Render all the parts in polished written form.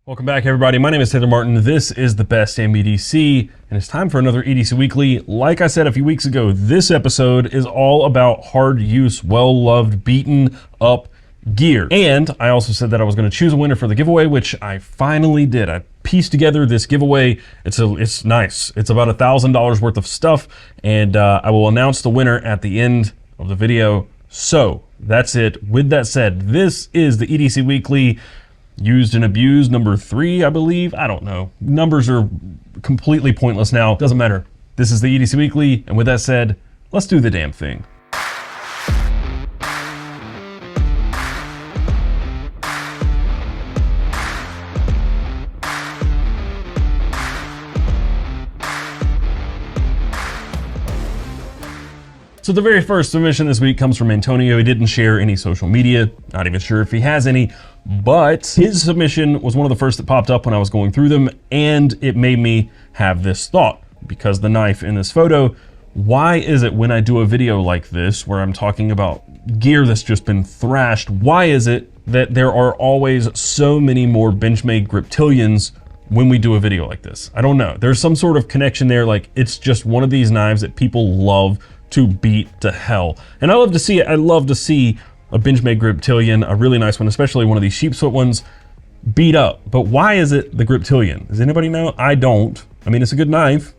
Welcome back, everybody. My name is Taylor Martin. This is the best Damn EDC, and it's time for another EDC Weekly. Like I said a few weeks ago, this episode is all about hard use, well-loved, beaten up gear. And I also said that I was going to choose a winner for the giveaway, which I finally did. I pieced together this giveaway. It's nice. It's about $1,000 worth of stuff, and I will announce the winner at the end of the video. So that's it. With that said, this is the EDC Weekly. Used and abused number 3, I believe. I don't know. Numbers are completely pointless now. Doesn't matter. This is the EDC Weekly, and with that said, let's do the damn thing. So the very first submission this week comes from Antonio. He didn't share any social media, not even sure if he has any, but his submission was one of the first that popped up when I was going through them, and it made me have this thought. Because the knife in this photo, why is it when I do a video like this, where I'm talking about gear that's just been thrashed, why is it that there are always so many more Benchmade Griptilians when we do a video like this? I don't know. There's some sort of connection there, like it's just one of these knives that people love to beat to hell. And I love to see it. I love to see a Benchmade Griptilian, a really nice one, especially one of these sheepsfoot ones, beat up. But why is it the Griptilian? Does anybody know? I don't. I mean, it's a good knife,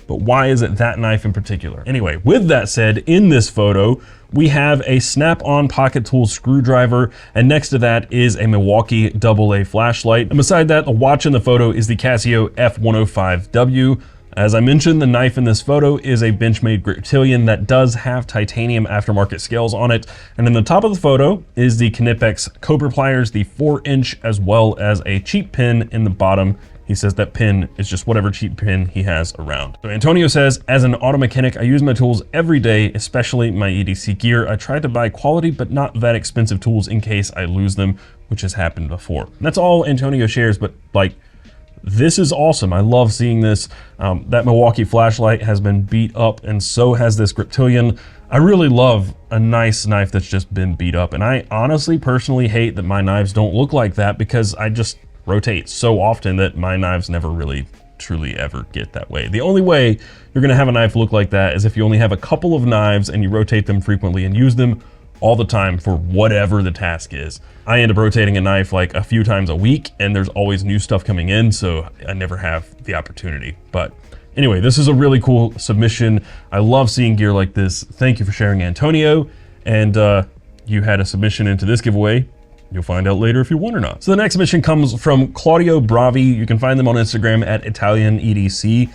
but why is it that knife in particular? Anyway, with that said, in this photo, we have a snap-on pocket tool screwdriver, and next to that is a Milwaukee AA flashlight. And beside that, the watch in the photo is the Casio F105W. As I mentioned, the knife in this photo is a Benchmade Griptilian that does have titanium aftermarket scales on it. And in the top of the photo is the Knipex Cobra pliers, the 4-inch, as well as a cheap pin in the bottom. He says that pin is just whatever cheap pin he has around. So Antonio says, as an auto mechanic, I use my tools every day, especially my EDC gear. I try to buy quality, but not that expensive tools in case I lose them, which has happened before. And that's all Antonio shares, but like, this is awesome. I love seeing this. That Milwaukee flashlight has been beat up, and so has this Griptilian. I really love a nice knife that's just been beat up, and I honestly, personally hate that my knives don't look like that because I just rotate so often that my knives never really truly ever get that way. The only way you're gonna have a knife look like that is if you only have a couple of knives and you rotate them frequently and use them all the time for whatever the task is. I end up rotating a knife like a few times a week, and there's always new stuff coming in, so I never have the opportunity. But anyway, this is a really cool submission. I love seeing gear like this. Thank you for sharing, Antonio. And you had a submission into this giveaway. You'll find out later if you won or not. So the next submission comes from Claudio Bravi. You can find them on Instagram at Italian EDC.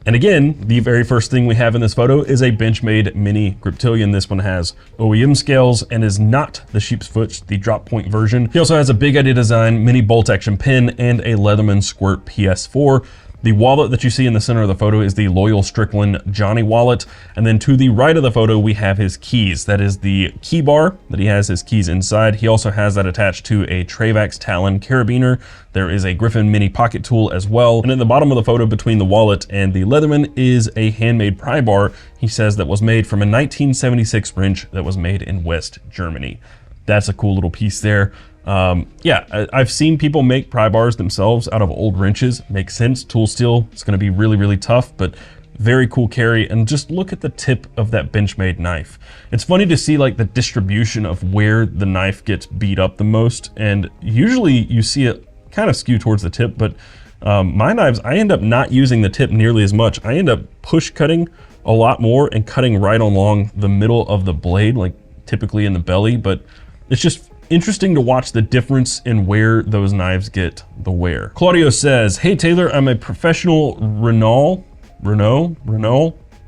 And again, the very first thing we have in this photo is a Benchmade Mini Griptilian. This one has OEM scales and is not the sheep's foot, the drop point version. He also has a Big Idea Design mini bolt action pin and a Leatherman Squirt PS4. The wallet that you see in the center of the photo is the Loyal Strickland Johnny wallet. And then to the right of the photo, we have his keys. That is the key bar that he has his keys inside. He also has that attached to a Travax Talon carabiner. There is a Griffin mini pocket tool as well. And in the bottom of the photo between the wallet and the Leatherman is a handmade pry bar. He says that was made from a 1976 wrench that was made in West Germany. That's a cool little piece there. Yeah, I've seen people make pry bars themselves out of old wrenches. Makes sense. Tool steel, it's going to be really, really tough, but very cool carry. And just look at the tip of that Benchmade knife. It's funny to see like the distribution of where the knife gets beat up the most. And usually you see it kind of skew towards the tip, but my knives, I end up not using the tip nearly as much. I end up push cutting a lot more and cutting right along the middle of the blade, like typically in the belly, but it's just interesting to watch the difference in where those knives get the wear. Claudio says, hey Taylor, I'm a professional Renault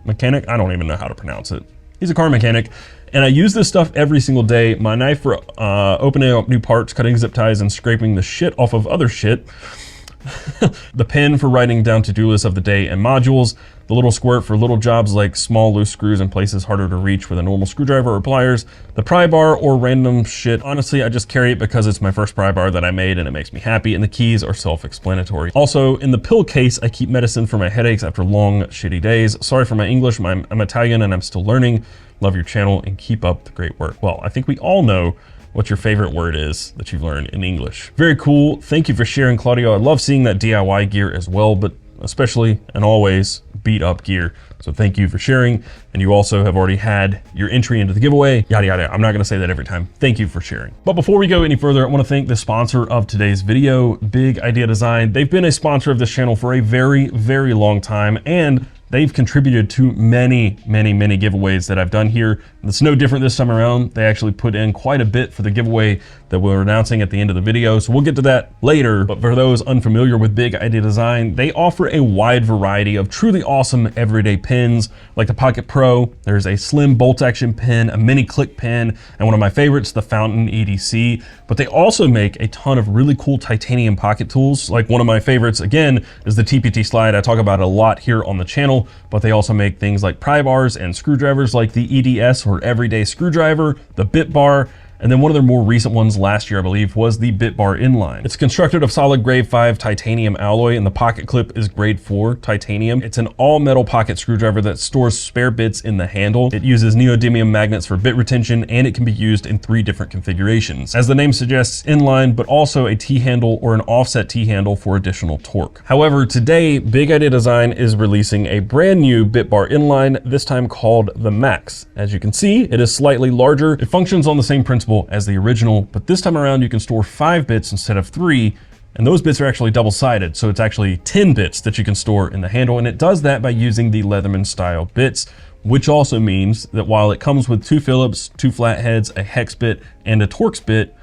mechanic. I don't even know how to pronounce it. He's a car mechanic, and I use this stuff every single day. My knife for opening up new parts, cutting zip ties, and scraping the shit off of other shit. The pen for writing down to-do lists of the day and modules, the little squirt for little jobs like small loose screws in places harder to reach with a normal screwdriver or pliers, the pry bar or random shit. Honestly, I just carry it because it's my first pry bar that I made and it makes me happy, and the keys are self-explanatory. Also, in the pill case, I keep medicine for my headaches after long, shitty days. Sorry for my English, I'm Italian and I'm still learning. Love your channel and keep up the great work. Well, I think we all know what your favorite word is that you've learned in English. Very cool. Thank you for sharing, Claudio. I love seeing that DIY gear as well, but especially and always beat up gear. So thank you for sharing. And you also have already had your entry into the giveaway, yada, yada. I'm not gonna say that every time. Thank you for sharing. But before we go any further, I wanna thank the sponsor of today's video, Big Idea Design. They've been a sponsor of this channel for a very, very long time, and they've contributed to many, many, many giveaways that I've done here. It's no different this time around. They actually put in quite a bit for the giveaway that we're announcing at the end of the video. So we'll get to that later. But for those unfamiliar with Big Idea Design, they offer a wide variety of truly awesome everyday pins, like the Pocket Pro. There's a slim bolt action pin, a mini click pin, and one of my favorites, the Fountain EDC. But they also make a ton of really cool titanium pocket tools. Like one of my favorites, again, is the TPT slide. I talk about it a lot here on the channel, but they also make things like pry bars and screwdrivers like the EDS or Everyday Screwdriver, the Bit Bar, and then one of their more recent ones last year, I believe, was the Bit Bar Inline. It's constructed of solid grade 5 titanium alloy, and the pocket clip is grade 4 titanium. It's an all metal pocket screwdriver that stores spare bits in the handle. It uses neodymium magnets for bit retention, and it can be used in 3 different configurations. As the name suggests, inline, but also a T-handle or an offset T-handle for additional torque. However, today, Big Idea Design is releasing a brand new Bit Bar Inline, this time called the Max. As you can see, it is slightly larger. It functions on the same principle as the original, but this time around you can store 5 bits instead of 3, and those bits are actually double-sided, so it's actually 10 bits that you can store in the handle, and it does that by using the Leatherman style bits, which also means that while it comes with 2 Phillips, 2 flatheads, a hex bit, and a Torx bit,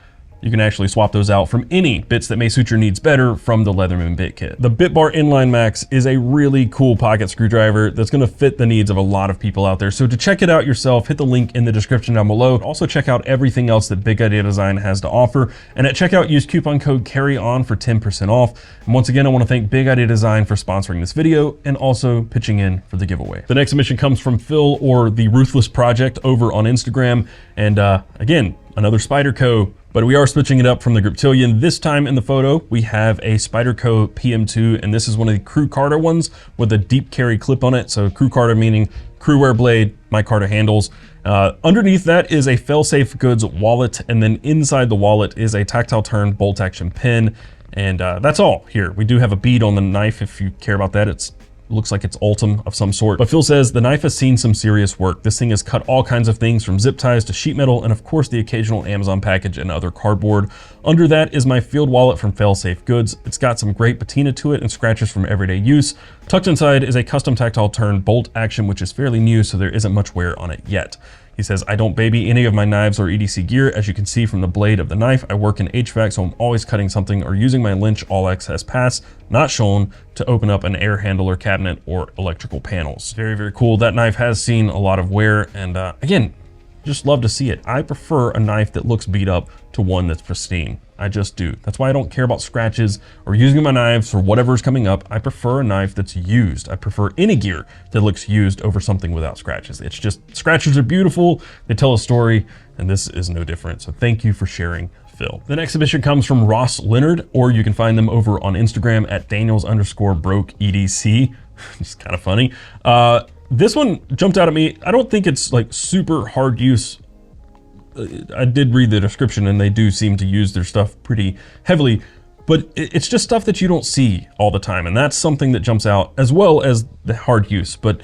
you can actually swap those out from any bits that may suit your needs better from the Leatherman bit kit. The Bit Bar Inline Max is a really cool pocket screwdriver that's gonna fit the needs of a lot of people out there. So to check it out yourself, hit the link in the description down below. Also check out everything else that Big Idea Design has to offer. And at checkout, use coupon code CARRYON for 10% off. And once again, I wanna thank Big Idea Design for sponsoring this video and also pitching in for the giveaway. The next submission comes from Phil, or the Theruthlessproject, over on Instagram. And again, another Spyderco, but we are switching it up from the Griptilian. This time in the photo, we have a Spyderco PM2, and this is one of the Crew Carter ones with a deep carry clip on it. So Crew Carter meaning crew wear blade, my Carter handles. Underneath that is a fail-safe goods wallet, and then inside the wallet is a tactile turn bolt action pin. And that's all here. We do have a bead on the knife if you care about that. It's looks like it's Ultim of some sort. But Phil says the knife has seen some serious work. This thing has cut all kinds of things, from zip ties to sheet metal, and of course the occasional Amazon package and other cardboard. Under that is my field wallet from Failsafe Goods. It's got some great patina to it and scratches from everyday use. Tucked inside is a custom tactile turn bolt action, which is fairly new, so there isn't much wear on it yet. He says, I don't baby any of my knives or EDC gear. As you can see from the blade of the knife, I work in HVAC, so I'm always cutting something or using my Lynch all access pass, not shown, to open up an air handler cabinet or electrical panels. Very, very cool. That knife has seen a lot of wear, and again, just love to see it. I prefer a knife that looks beat up to one that's pristine. I just do. That's why I don't care about scratches or using my knives or whatever's coming up. I prefer a knife that's used. I prefer any gear that looks used over something without scratches. It's just, scratches are beautiful. They tell a story, and this is no different. So thank you for sharing, Phil. The next submission comes from Ross Lenard, or you can find them over on Instagram at Daniels_broke_EDC. It's kind of funny. This one jumped out at me. I don't think it's like super hard use. I did read the description, and they do seem to use their stuff pretty heavily, but it's just stuff that you don't see all the time, and that's something that jumps out, as well as the hard use. But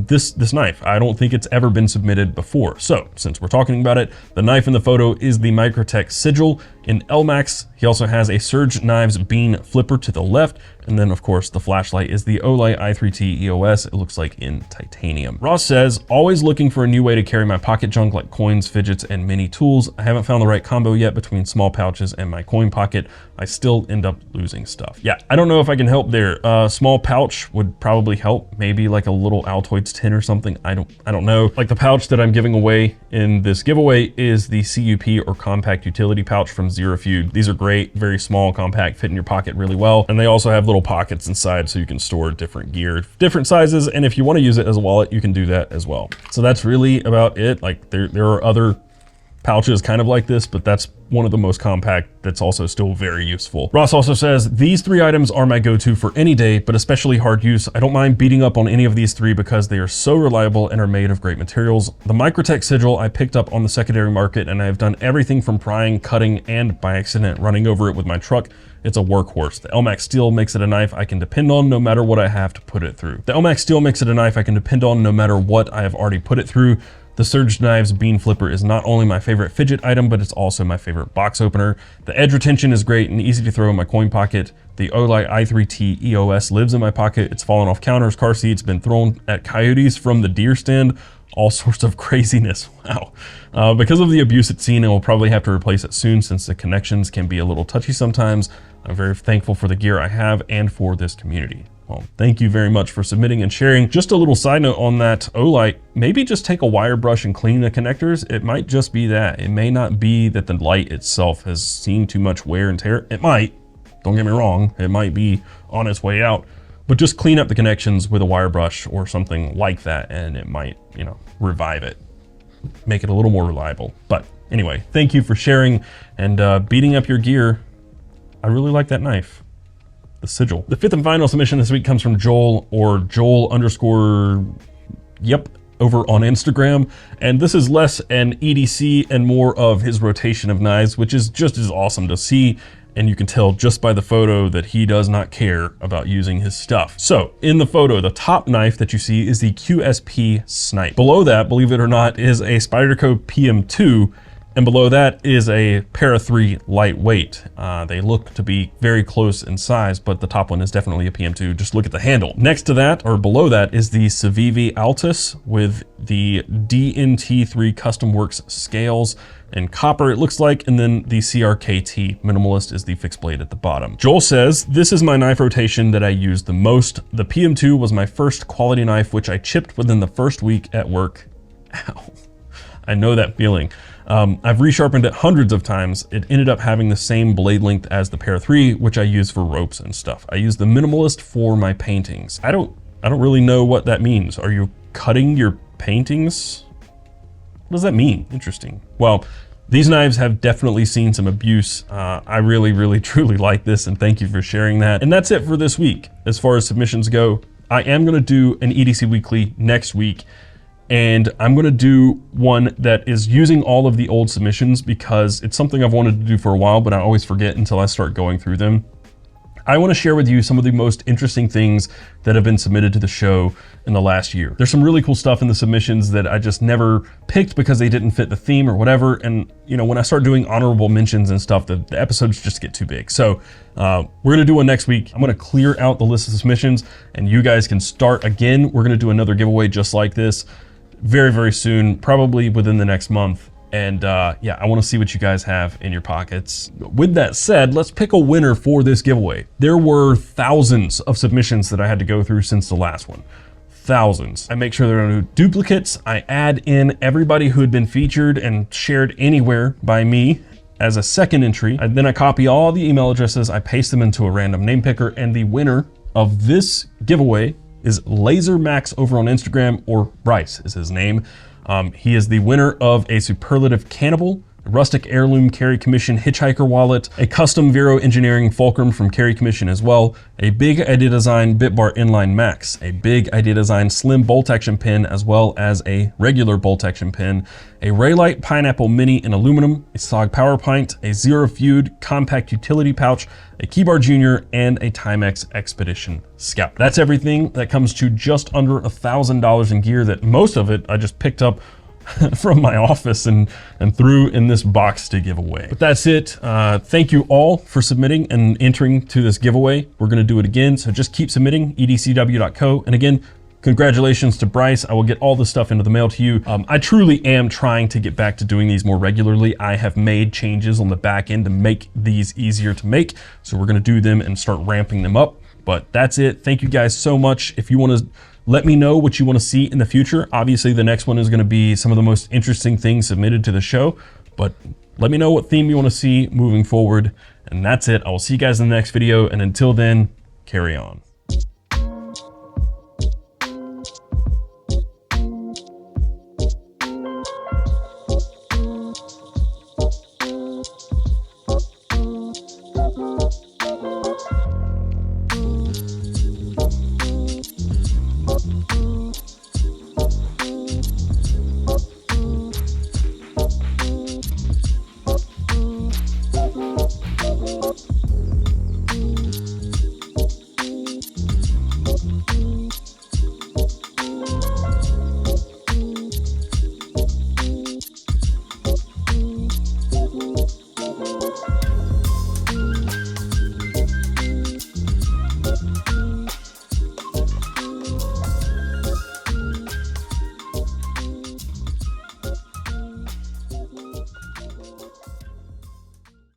this knife, I don't think it's ever been submitted before. So since we're talking about it, the knife in the photo is the Microtech Sigil in LMAX. He also has a Surge Knives bean flipper to the left. And then of course the flashlight is the Olight i3T EOS. It looks like in titanium. Ross says, always looking for a new way to carry my pocket junk like coins, fidgets, and mini tools. I haven't found the right combo yet between small pouches and my coin pocket. I still end up losing stuff. Yeah, I don't know if I can help there. Small pouch would probably help. Maybe like a little Altoids tin or something. I don't know. Like the pouch that I'm giving away in this giveaway is the CUP, or compact utility pouch, from Zero Feud. These are great, very small, compact, fit in your pocket really well. And they also have little pockets inside so you can store different gear, different sizes. And if you want to use it as a wallet, you can do that as well. So that's really about it. Like there are other pouches kind of like this, but that's one of the most compact that's also still very useful. Ross also says, these 3 items are my go-to for any day, but especially hard use. I don't mind beating up on any of these 3 because they are so reliable and are made of great materials. The Microtech sigil I picked up on the secondary market, and I have done everything from prying, cutting, and by accident running over it with my truck. It's a workhorse. The LMAX steel makes it a knife I can depend on no matter what I have to put it through. The LMAX steel makes it a knife I can depend on no matter what I have already put it through. The Surge Knives Bean Flipper is not only my favorite fidget item, but it's also my favorite box opener. The edge retention is great and easy to throw in my coin pocket. The Olight i3T EOS lives in my pocket. It's fallen off counters, car seats, been thrown at coyotes from the deer stand, all sorts of craziness. Wow. Because of the abuse it's seen, I will probably have to replace it soon since the connections can be a little touchy sometimes. I'm very thankful for the gear I have and for this community. Well, thank you very much for submitting and sharing. Just a little side note on that Olight, maybe just take a wire brush and clean the connectors. It might just be that. It may not be that the light itself has seen too much wear and tear. It might, don't get me wrong, it might be on its way out, but just clean up the connections with a wire brush or something like that, and it might, you know, revive it, make it a little more reliable. But anyway, thank you for sharing and beating up your gear. I really like that knife. The sigil. The 5th and final submission this week comes from Joel, or Joel _ yep, over on Instagram. And this is less an EDC and more of his rotation of knives, which is just as awesome to see. And you can tell just by the photo that he does not care about using his stuff. So in the photo, the top knife that you see is the QSP Snipe. Below that, believe it or not, is a Spyderco PM2. And below that is a Para 3 lightweight. They look to be very close in size, but the top one is definitely a PM2. Just look at the handle. Next to that, or below that, is the Civivi Altus with the DNT3 Custom Works scales and copper, it looks like, and then the CRKT Minimalist is the fixed blade at the bottom. Joel says, this is my knife rotation that I use the most. The PM2 was my first quality knife, which I chipped within the first week at work. Ow. I know that feeling. I've resharpened it hundreds of times. It ended up having the same blade length as the Para 3, which I use for ropes and stuff. I use the Minimalist for my paintings. I don't really know what that means. Are you cutting your paintings? What does that mean? Interesting. Well, these knives have definitely seen some abuse. I really, truly like this, and thank you for sharing that. And that's it for this week. As far as submissions go, I am gonna do an EDC Weekly next week. And I'm gonna do one that is using all of the old submissions because it's something I've wanted to do for a while, but I always forget until I start going through them. I wanna share with you some of the most interesting things that have been submitted to the show in the last year. There's some really cool stuff in the submissions that I just never picked because they didn't fit the theme or whatever. And you know, when I start doing honorable mentions and stuff, the episodes just get too big. So we're gonna do one next week. I'm gonna clear out the list of submissions and you guys can start again. We're gonna do another giveaway just like this very soon, probably within the next month. And yeah, I want to see what you guys have in your pockets. With that said, let's pick a winner for this giveaway. There were thousands of submissions that I had to go through since the last one. Thousands. I make sure there are no duplicates. I add in everybody who had been featured and shared anywhere by me as a second entry. Then I copy all the email addresses, I paste them into a random name picker, and the winner of this giveaway is Laser Max over on Instagram, or Bryce is his name. He is the winner of a Superlative Cannibal, a Rustic Heirloom Carry Commission Hitchhiker Wallet, a custom Vero Engineering Fulcrum from Carry Commission as well, a Big Idea Design Bitbar Inline Max, a Big Idea Design Slim Bolt Action Pin, as well as a regular bolt action pin, a Raylite Pineapple Mini in aluminum, a SOG Power Pint, a Zero Feud Compact Utility Pouch, a Keybar Junior, and a Timex Expedition Scout. That's everything. That comes to just under $1,000 in gear that most of it I just picked up from my office and threw in this box to give away. But that's it. Thank you all for submitting and entering to this giveaway. We're gonna do it again, so just keep submitting, edcw.co. And again, congratulations to Bryce. I will get all this stuff into the mail to you. I truly am trying to get back to doing these more regularly. I have made changes on the back end to make these easier to make. So we're gonna do them and start ramping them up. But that's it. Thank you guys so much. If you wanna let me know what you wanna see in the future. Obviously the next one is gonna be some of the most interesting things submitted to the show, but let me know what theme you wanna see moving forward. And that's it. I will see you guys in the next video. And until then, carry on.